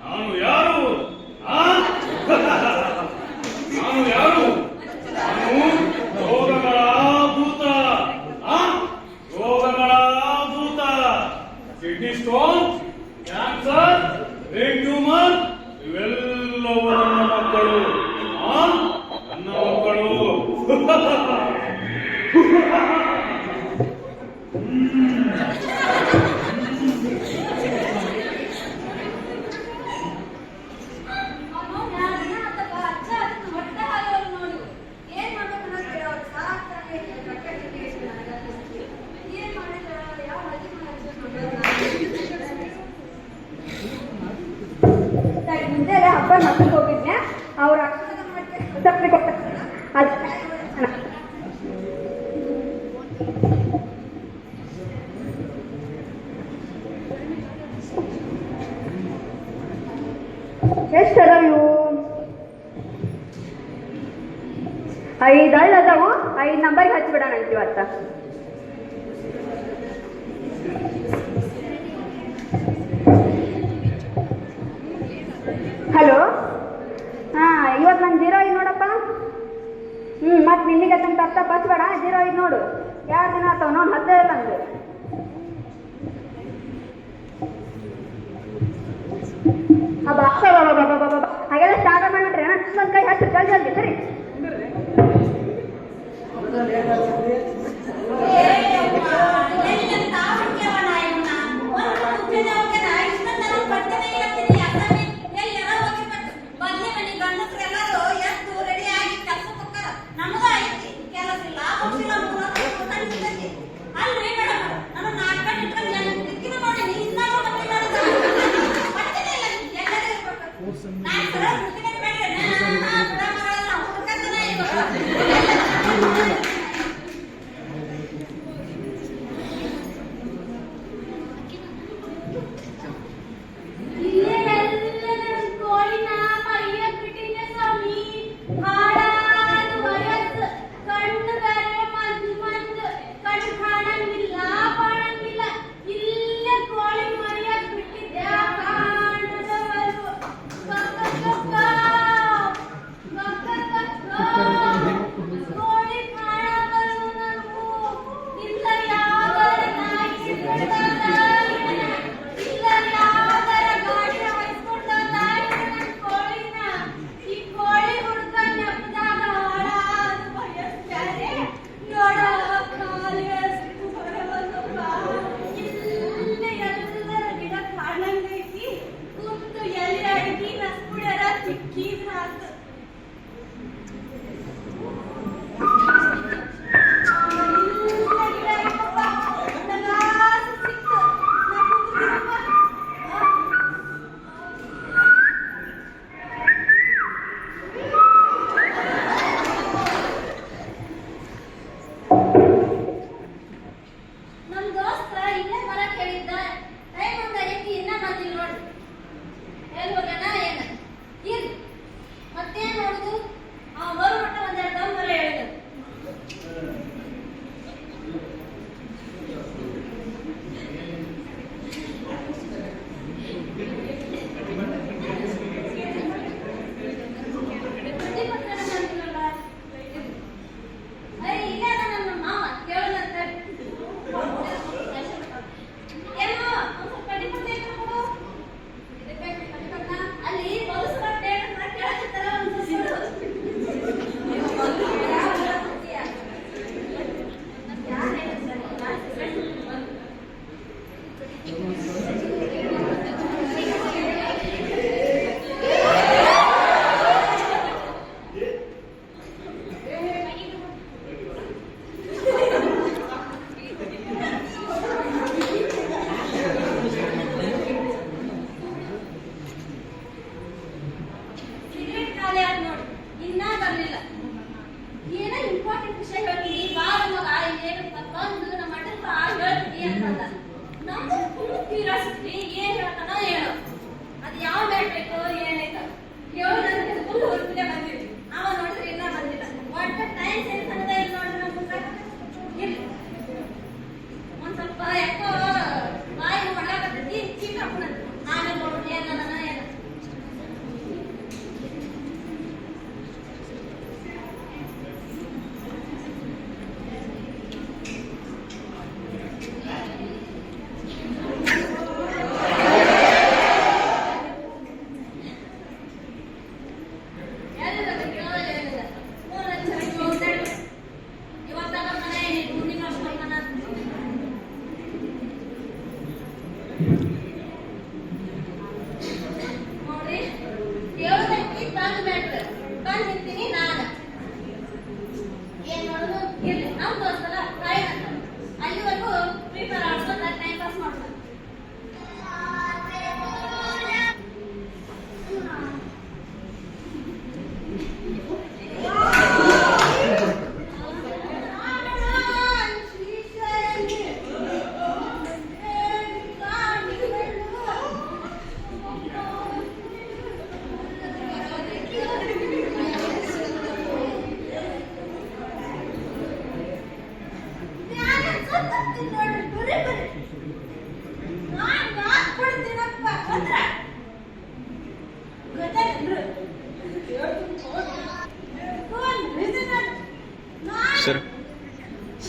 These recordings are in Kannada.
ನಾನು ಯಾರು? ನಾನು ಯಾರು? ನಾನು ರೋಗಗಳ ಭೂತ. ರೋಗಗಳ ಭೂತ. Kidney stone, cancer, brain tumour ಇವೆಲ್ಲವೂ ನನ್ನ ಮಕ್ಕಳು. ನನ್ನ ಮಕ್ಕಳು. ಮುಂದೆ ಹಬ್ಬ ಮಕ್ಕಳಿಗೆ ಹೋಗಿದ್ನೆ ಅವ್ರ ಸಪ್ಪೆ ಕೊಟ್ಟ ಎಷ್ಟು ಅದಾವ ಇವು? 5 ಹಳ್ಳ ಅದಾವು. 5 ನಂಬರ್ಗೆ ಹಚ್ಚಿಬಿಡೋಣ ಇವತ್ತ. ಹಲೋ, ಇವತ್ತು ನಾನು 05 ನೋಡಪ್ಪ. ಮತ್ತೆ ನಿನ್ನಿಗೆ ತಂದು ತಪ್ಪ ಹಚ್ಬೇಡ. 05 ನೋಡು. 2 ದಿನ ಆತಾವ ನೋಡು, ಹದ್ದೇ ಇಲ್ಲ ನಂದು. ಹಾಗೆಲ್ಲ ಸ್ಟಾರ್ಟ್ ಮಾಡಿಬಿಟ್ರೆ ನನ್ನ ಕೈ ಹಚ್ಚು ಜಲ್ದಿ ಜಲ್ದಿ. ಸರಿ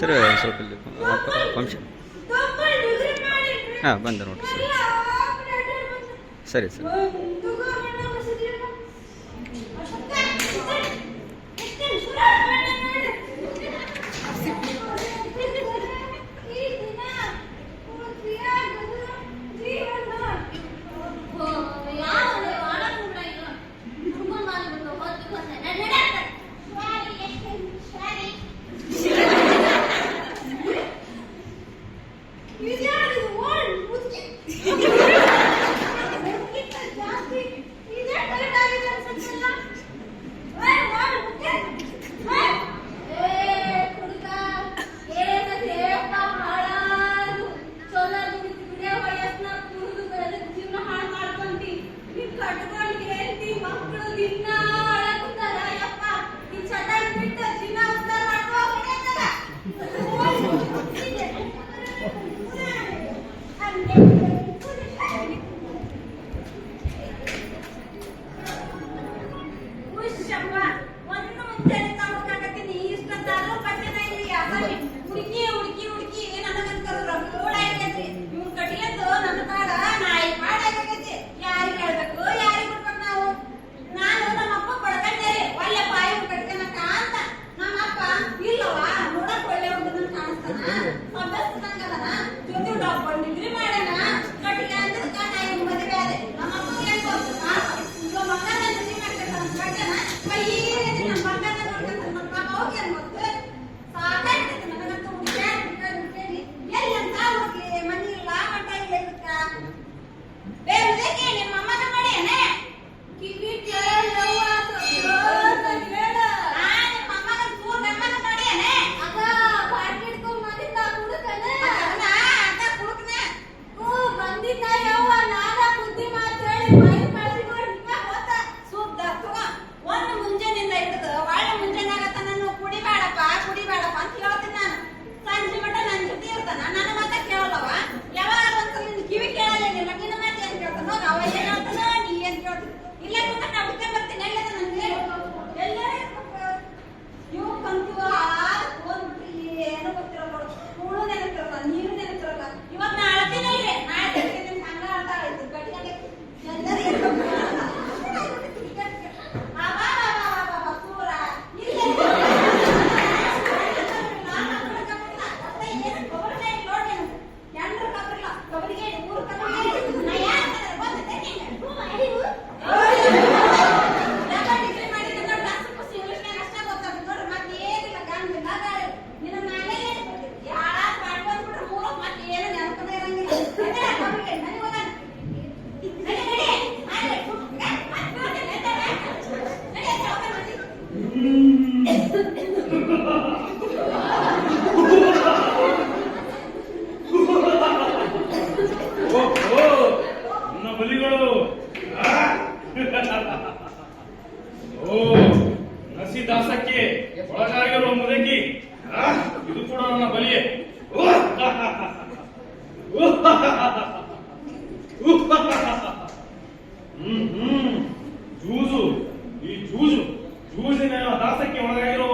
ಸರ್ ಸ್ವಲ್ಪ ಇಲ್ಲಿ ಫಂಕ್ಷನ್ ಹಾಂ ಬಂದೆ ನೋಡಿರಿ ಸರ್ ಸರಿ ಸರ್ ದಾಸಕ್ಕೆ ಒಳಗಾಗಿರುವ ಮುದಕಿ ಇದು ಕೂಡ ನನ್ನ ಬಲಿಯೇ. ಜೂಜು ಈ ಜೂಜಿನ ದಾಸಕ್ಕೆ ಒಳಗಾಗಿರೋ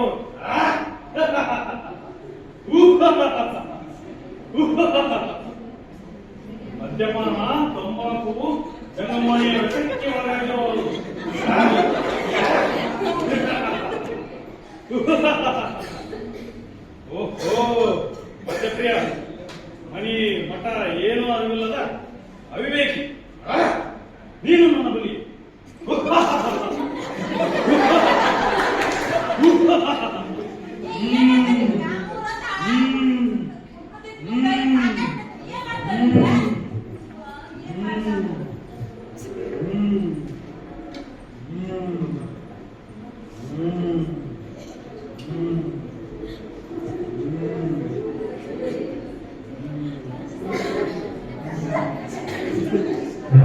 ಮದ್ಯಪಾನ ತಂಬಾಕು ಜಂಗಮಾಣಿಯ ವ್ಯಸನಕ್ಕೆ ಒಳಗಾಗಿರೋರು. ಓಹೋ ಮದ್ಯಪ್ರಿಯ ಮನಿ ಮಠ ಏನೂ ಅರಿವಿಲ್ಲದ ಅವಿವೇಕಿ ನೀನು ನನ್ನ ಬಲಿ.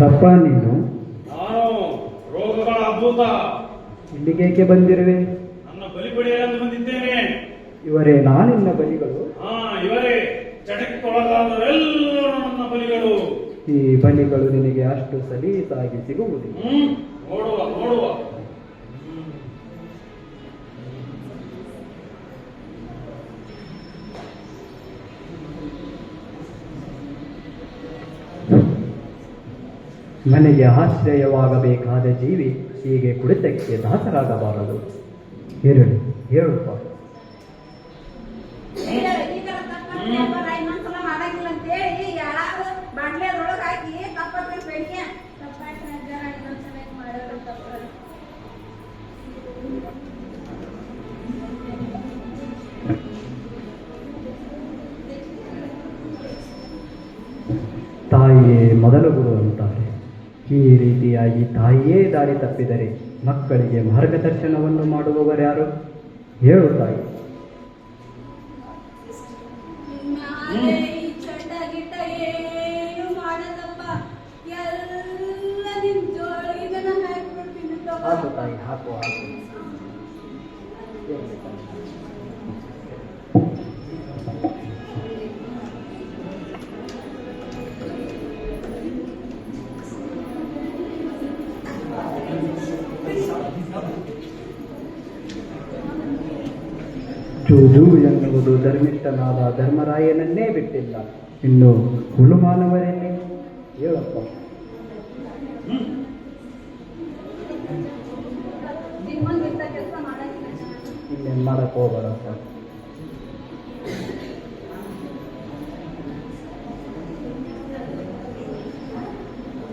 ತಪ್ಪ ನೀನು? ನಾನು ರೋಗಗಳ ಅದ್ಭುತ. ಇಲ್ಲಿಗೇಕೆ ಬಂದಿರುವೆ? ನನ್ನ ಬಲಿ ಪಡೆಯಲು ಬಂದಿದ್ದೇನೆ. ಇವರೇ ನಾನಿನ್ನ ಬಲಿಗಳು? ಇವರೇ ಚಟಕ್ಕೊಳಗಾದವರೆಲ್ಲರೂ ನನ್ನ ಬಲಿಗಳು. ಈ ಬಲಿಗಳು ನಿನಗೆ ಅಷ್ಟು ಸಲೀಸಾಗಿ ಸಿಗುವುದಿಲ್ಲ. ನೋಡುವ ನೋಡುವ. ಮನೆಗೆ ಆಶ್ರಯವಾಗಬೇಕಾದ ಜೀವಿ ಹೀಗೆ ಕುಡಿತಕ್ಕೆ ದಾಸರಾಗಬಾರದು. ಹೇಳು ಹೇಳುಪ್ಪ. ಇನ್ನೊಂದ್ಸಲ ಮಾಡಂಗಿಲ್ಲ ಅಂತೇಳಿ ಯಾರು ಬಾಟ್ಲಿ ಅದ್ರೊಳಗೆ ಹಾಕಿ ತಪ್ಪಟ್ರಿ ಬೆಳಿಗ್ಗೆ ತಾಯಿಯೇ ಮೊದಲು ಗುರು ಅಂತಾರೆ. ಈ ರೀತಿಯಾಗಿ ತಾಯಿಯೇ ದಾರಿ ತಪ್ಪಿದರೆ ಮಕ್ಕಳಿಗೆ ಮಾರ್ಗದರ್ಶನವನ್ನು ಮಾಡುವವರ್ಯಾರು? ಹೇಳು ತಾಯಿ. ಹಾಕು ತಾಯಿ, ಹಾಕು ಹಾಕು. ಜೂಜು ಎನ್ನುವುದು ಧರ್ಮಿಷ್ಠನಾದ ಧರ್ಮರಾಯನನ್ನೇ ಬಿಟ್ಟಿಲ್ಲ, ಇನ್ನು ಹುಳುಮಾನವರನ್ನೇ. ಹೇಳಪ್ಪ. ಇನ್ನೇನು ಮಾಡಕ್ಕೆ ಹೋಗಬೇಡಪ್ಪ.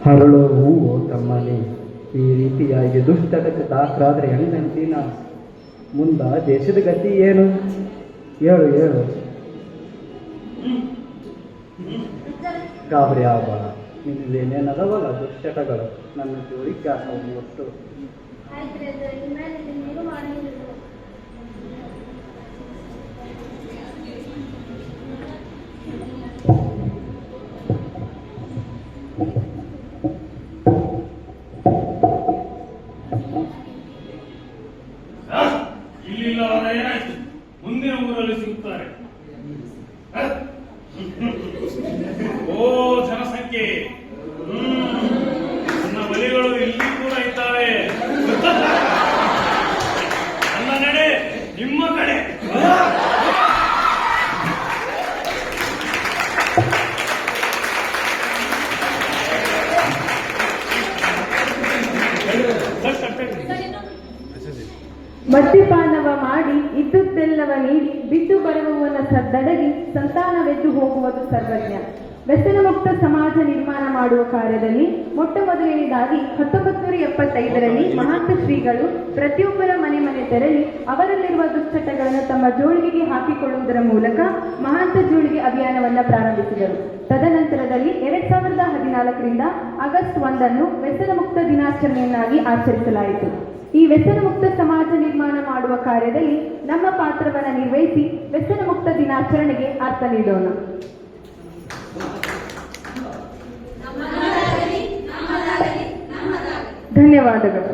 ಹರಳೋ ಹೂವು ತಮ್ಮನೆ ಈ ರೀತಿಯಾಗಿ ದುಷ್ಟಕ್ಕೆ ದಾಸರಾದ್ರೆ ಹೆಣ್ಣಂತಿನ ಮುಂದ ದೇಶದ ಗತಿ ಏನು? ಹೇಳು ಹೇಳು. ಗಾಬರಿ ಆಗಬೇಡ. ನಿನ್ನೇನದವಲ್ಲ ದುಶ್ಚಟಗಳು ನನ್ನ ಜೋಡಿಗೆ ಹಾಕವು ಒಟ್ಟು. ಇಲ್ಲಿಲ್ಲವಾದ ಏನಾಯ್ತು? ಮುಂದಿನ ಊರಲ್ಲಿ ಸಿಗುತ್ತಾರೆ. ಓ ಜನಸಂಖ್ಯೆ, ನನ್ನ ಬಲಿಗಳು ಇಲ್ಲಿ ಕೂಡ ಇದ್ದಾವೆ. ನನ್ನ ನಡೆ ನಿಮ್ಮ ಕಡೆ. ಮದ್ಯಪಾನವ ಮಾಡಿ ಇದ್ದುದೆಲ್ಲವ ನೀಡಿ ಬಿಟ್ಟು ಬರುವವನ ಸದ್ದಡಗಿ ಸಂತಾನವೆದ್ದು ಹೋಗುವುದು ಸರ್ವಜ್ಞ. ವ್ಯಸನ ಮುಕ್ತ ಸಮಾಜ ನಿರ್ಮಾಣ ಮಾಡುವ ಕಾರ್ಯದಲ್ಲಿ ಮೊಟ್ಟ ಮೊದಲನೇದಾಗಿ 1975ರಲ್ಲಿ ಮಹಾಂತ ಶ್ರೀಗಳು ಪ್ರತಿಯೊಬ್ಬರ ಮನೆ ಮನೆ ತೆರಳಿ ಅವರಲ್ಲಿರುವ ದುಶ್ಚಟಗಳನ್ನು ತಮ್ಮ ಜೋಳಿಗೆಗೆ ಹಾಕಿಕೊಳ್ಳುವುದರ ಮೂಲಕ ಮಹಾಂತ ಜೋಳಿಗೆ ಅಭಿಯಾನವನ್ನು ಪ್ರಾರಂಭಿಸಿದರು. ತದನಂತರದಲ್ಲಿ 2014ರಿಂದ ಆಗಸ್ಟ್ 1 ವ್ಯಸನ ಮುಕ್ತ ದಿನಾಚರಣೆಯನ್ನಾಗಿ ಆಚರಿಸಲಾಯಿತು. ಈ ವ್ಯಸನ ಮುಕ್ತ ಸಮಾಜ ನಿರ್ಮಾಣ ಮಾಡುವ ಕಾರ್ಯದಲ್ಲಿ ನಮ್ಮ ಪಾತ್ರವನ್ನು ನಿರ್ವಹಿಸಿ ವ್ಯಸನ ಮುಕ್ತ ದಿನಾಚರಣೆಗೆ ಅರ್ಥ ನೀಡೋಣ. ಧನ್ಯವಾದಗಳು.